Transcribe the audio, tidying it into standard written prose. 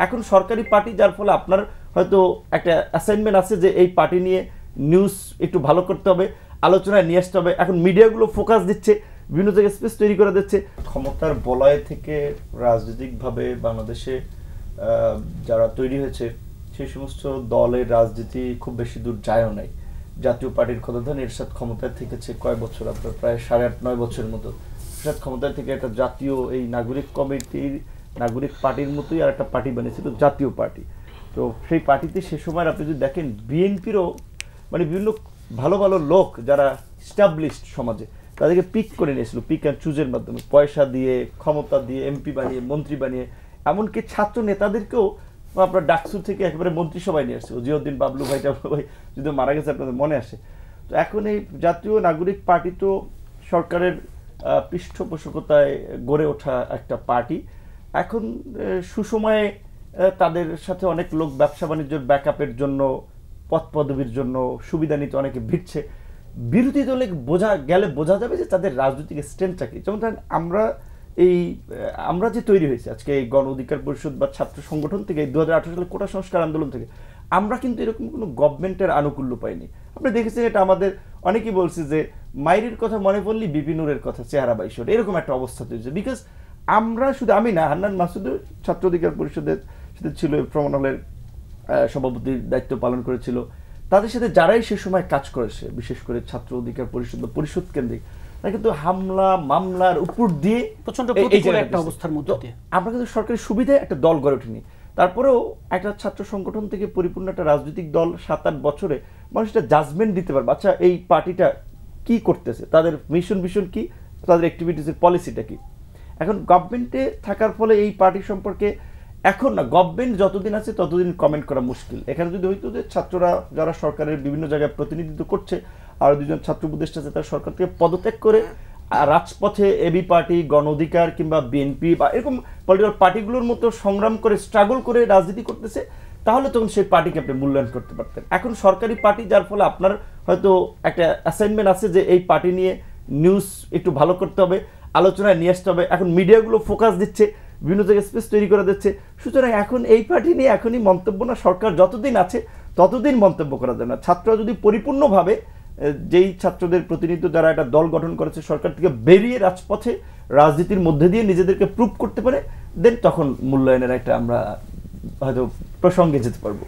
এখন সরকারি পার্টি, যার ফলে আপনার হয়তো একটা অ্যাসাইনমেন্ট আছে যে এই পার্টি নিয়ে নিউজ একটু ভালো করতে হবে, আলোচনায় নিয়ে আসতে হবে। এখন মিডিয়াগুলো ফোকাস দিচ্ছে, বিভিন্ন জায়গায় স্পেস তৈরি করে দিচ্ছে। ক্ষমতার বলয় থেকে রাজনৈতিকভাবে বাংলাদেশে যারা তৈরি হয়েছে সেই সমস্ত দলের রাজনীতি খুব বেশি দূর যায়ও নাই। জাতীয় পার্টির কথা ধরেন, এরশাদ ক্ষমতায় থেকেছে কয় বছর, আপনার প্রায় 8.5-9 বছরের মতো। এরশাদ ক্ষমতায় থেকে একটা জাতীয় এই নাগরিক কমিটির, নাগরিক পার্টির মতোই আর একটা পার্টি বানিয়েছিল, জাতীয় পার্টি। তো সেই পার্টিতে সে সময় আপনি যদি দেখেন, বিএনপিরও মানে বিভিন্ন ভালো ভালো লোক যারা স্টাবলিশড সমাজে, তাদেরকে পিক করে নিয়েছিল, পিক অ্যান্ড চুজের মাধ্যমে, পয়সা দিয়ে, ক্ষমতা দিয়ে, এমপি বানিয়ে, মন্ত্রী বানিয়ে, এমনকি ছাত্র নেতাদেরকেও আপনার ডাকসু থেকে একেবারে মন্ত্রিসভায় নিয়ে আসছে। জিয়াউদ্দিন বাবলু ভাইটা ভাই যদি মারা গেছে আপনাদের মনে আসে। তো এখন এই জাতীয় নাগরিক পার্টি তো সরকারের পৃষ্ঠপোষকতায় গড়ে ওঠা একটা পার্টি। এখন সুসময়ে তাদের সাথে অনেক লোক ব্যবসা বাণিজ্যের ব্যাকআপের জন্য, পদ পদবীর জন্য সুবিধা নিতে অনেকে ভিড়ছে। বিরোধী দলে বোঝা যাবে যে তাদের রাজনৈতিক স্ট্রেংথটা কি। যেমন ধরেন আমরা যে তৈরি হয়েছে আজকে এই গণ অধিকার পরিষদ বা ছাত্র সংগঠন থেকে, 2018 সালে কোটা সংস্কার আন্দোলন থেকে, আমরা কিন্তু এরকম কোনো গভর্নমেন্টের আনুকূল্য পাইনি। আপনি দেখেছেন, এটা আমাদের অনেকেই বলছে যে মাইরির কথা মনে পড়লি বিপিনুরের কথা চেহারা বাইশোর, এরকম একটা অবস্থা তৈরি। বিকজ আমরা শুধু, আমি না, হান্নান মাসুদও ছাত্র অধিকার পরিষদের সাথে ছিল, প্রমাণলের সভাপতির দায়িত্ব পালন করেছিল। তাদের সাথে যারাই সে সময় কাজ করেছে, বিশেষ করে ছাত্র অধিকার পরিষদ বা পরিষদ কেন্দ্রিক, তারা কিন্তু হামলা মামলার উপর দিয়ে প্রচন্ড একটা অবস্থার মধ্যে দিয়ে আমরা কিন্তু সরকারি সুবিধায় একটা দল গড়ে ওঠেনি। তারপরেও একটা ছাত্র সংগঠন থেকে পরিপূর্ণ একটা রাজনৈতিক দল 7-8 বছরে মানুষ একটা জাজমেন্ট দিতে পারবে, আচ্ছা এই পার্টিটা কি করতেছে, তাদের মিশন ভিশন কি, তাদের অ্যাক্টিভিটিসের পলিসিটা কি। এখন গভর্নমেন্টে থাকার ফলে এই পার্টি সম্পর্কে এখন না, গভর্নমেন্ট যতদিন আছে ততদিন কমেন্ট করা মুশকিল। এখানে যদি হইতো যে ছাত্ররা যারা সরকারের বিভিন্ন জায়গায় প্রতিনিধিত্ব করছে, আর 2জন ছাত্র উপদেষ্টা আছে, তারা সরকার থেকে পদত্যাগ করে রাজপথে এবি পার্টি, গণ অধিকার কিংবা বিএনপি বা এরকম পলিটিক্যাল পার্টিগুলোর মতো সংগ্রাম করে, স্ট্রাগল করে রাজনীতি করতেছে, তাহলে তখন সেই পার্টিকে আপনি মূল্যায়ন করতে পারতেন। এখন সরকারি পার্টি, যার ফলে আপনার হয়তো একটা অ্যাসাইনমেন্ট আছে যে এই পার্টি নিয়ে নিউজ একটু ভালো করতে হবে, আলোচনায় নিয়ে আসতে হবে। এখন মিডিয়াগুলো ফোকাস দিচ্ছে, বিভিন্ন জায়গায় স্পেস তৈরি করে দিচ্ছে। সুতরাং এখন এই পার্টি নিয়ে এখনই মন্তব্য না, সরকার যতদিন আছে ততদিন মন্তব্য করা যায় না। ছাত্ররা যদি পরিপূর্ণভাবে, যেই ছাত্রদের প্রতিনিধিত্ব যারা একটা দল গঠন করেছে, সরকার থেকে বেরিয়ে রাজপথে রাজনীতির মধ্যে দিয়ে নিজেদেরকে প্রুভ করতে পারে, দেন তখন মূল্যায়নের একটা আমরা হয়তো প্রসঙ্গে যেতে পারবো।